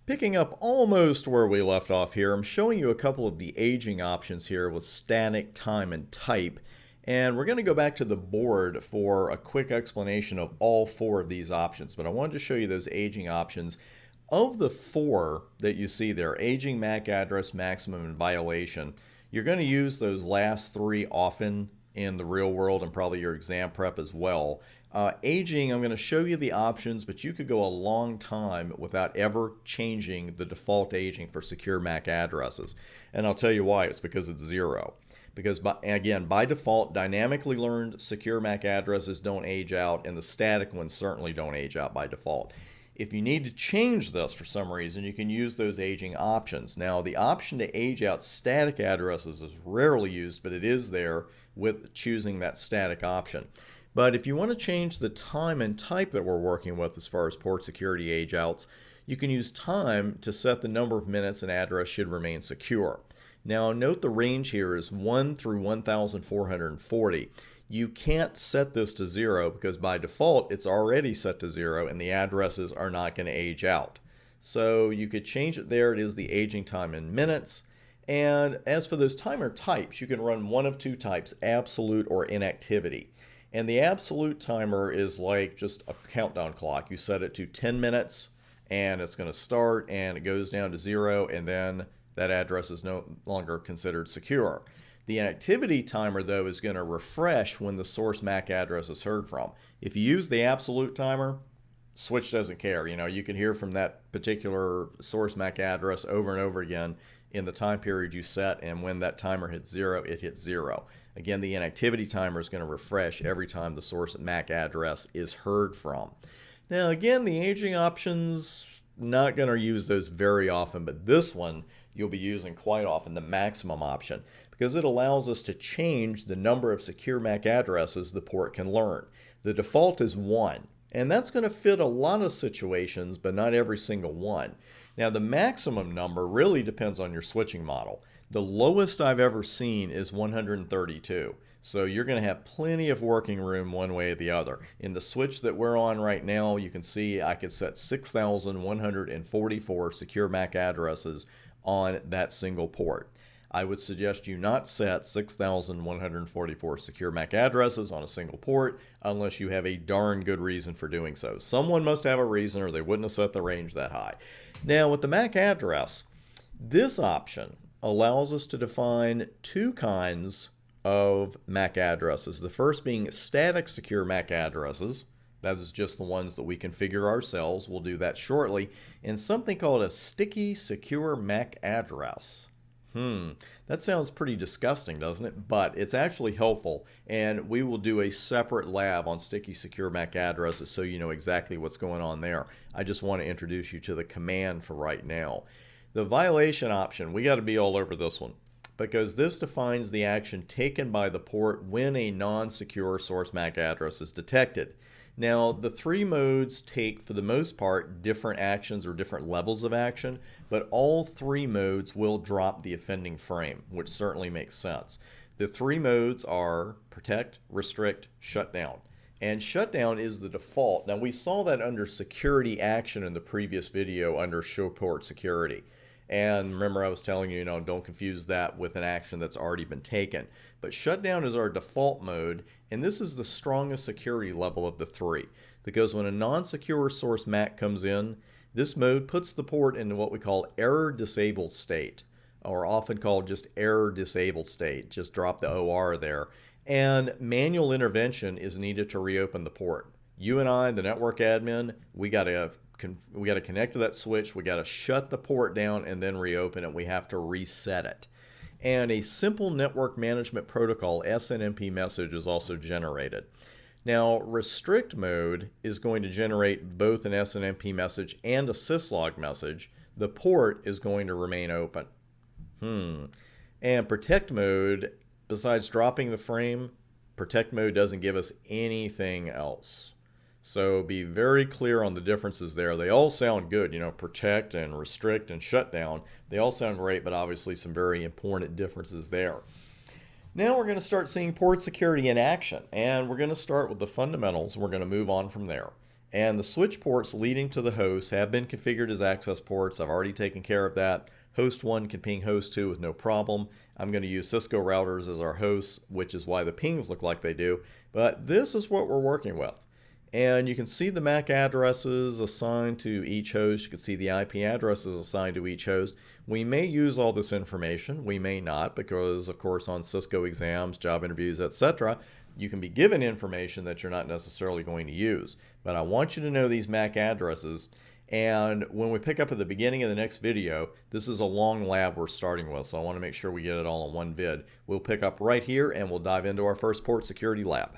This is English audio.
Picking up almost where we left off here, I'm showing you a couple of the aging options here with static, time, and type. And we're going to go back to the board for a quick explanation of all four of these options. But I wanted to show you those aging options. Of the four that you see there, aging, MAC address, maximum, and violation, you're going to use those last three often in the real world and probably your exam prep as well. Aging, I'm going to show you the options, but you could go a long time without ever changing the default aging for secure MAC addresses. And I'll tell you why. It's because it's 0. Because, again, by default, dynamically learned secure MAC addresses don't age out, and the static ones certainly don't age out by default. If you need to change this for some reason, you can use those aging options. Now, the option to age out static addresses is rarely used, but it is there with choosing that static option. But if you want to change the time and type that we're working with as far as port security age outs, you can use time to set the number of minutes an address should remain secure. Now, note the range here is 1 through 1,440. You can't set this to 0 because by default it's already set to 0 and the addresses are not going to age out. So you could change it there. It is the aging time in minutes. And as for those timer types, you can run one of two types, absolute or inactivity. And the absolute timer is like just a countdown clock. You set it to 10 minutes and it's going to start and it goes down to 0 and then that address is no longer considered secure. The inactivity timer, though, is going to refresh when the source MAC address is heard from. If you use the absolute timer, switch doesn't care. You can hear from that particular source MAC address over and over again in the time period you set, and when that timer hits 0, it hits 0. Again, the inactivity timer is going to refresh every time the source MAC address is heard from. Now, again, the aging options, not going to use those very often, but this one you'll be using quite often, the maximum option, because it allows us to change the number of secure MAC addresses the port can learn. The default is 1, and that's going to fit a lot of situations, but not every single one. Now, the maximum number really depends on your switching model. The lowest I've ever seen is 132. So you're going to have plenty of working room one way or the other. In the switch that we're on right now, you can see I could set 6,144 secure MAC addresses on that single port. I would suggest you not set 6,144 secure MAC addresses on a single port unless you have a darn good reason for doing so. Someone must have a reason or they wouldn't have set the range that high. Now with the MAC address, this option allows us to define two kinds of MAC addresses. The first being static secure MAC addresses. That is just the ones that we configure ourselves. We'll do that shortly. And something called a sticky secure MAC address. That sounds pretty disgusting, doesn't it? But it's actually helpful, and we will do a separate lab on sticky secure MAC addresses so you know exactly what's going on there. I just want to introduce you to the command for right now. The violation option, we got to be all over this one, because this defines the action taken by the port when a non-secure source MAC address is detected. Now, the three modes take, for the most part, different actions or different levels of action, but all three modes will drop the offending frame, which certainly makes sense. The three modes are protect, restrict, shutdown. And shutdown is the default. Now, we saw that under security action in the previous video under show port security. And remember I was telling you, don't confuse that with an action that's already been taken. But shutdown is our default mode, and this is the strongest security level of the three. Because when a non-secure source MAC comes in, this mode puts the port into what we call error disabled state, or often called just error disabled state. Just drop the OR there. And manual intervention is needed to reopen the port. You and I, the network admin, we got to connect to that switch, we got to shut the port down and then reopen it. We have to reset it. And a simple network management protocol SNMP message is also generated. Now, restrict mode is going to generate both an SNMP message and a syslog message. The port is going to remain open. And protect mode, besides dropping the frame, protect mode doesn't give us anything else. So be very clear on the differences there. They all sound good, protect and restrict and shutdown. They all sound great, but obviously some very important differences there. Now we're going to start seeing port security in action, and we're going to start with the fundamentals. We're going to move on from there. And the switch ports leading to the host have been configured as access ports. I've already taken care of that. Host 1 can ping host 2 with no problem. I'm going to use Cisco routers as our hosts, which is why the pings look like they do. But this is what we're working with. And you can see the MAC addresses assigned to each host. You can see the IP addresses assigned to each host. We may use all this information. We may not, because, of course, on Cisco exams, job interviews, etc., you can be given information that you're not necessarily going to use. But I want you to know these MAC addresses. And when we pick up at the beginning of the next video, this is a long lab we're starting with, so I want to make sure we get it all in one vid. We'll pick up right here and we'll dive into our first port security lab.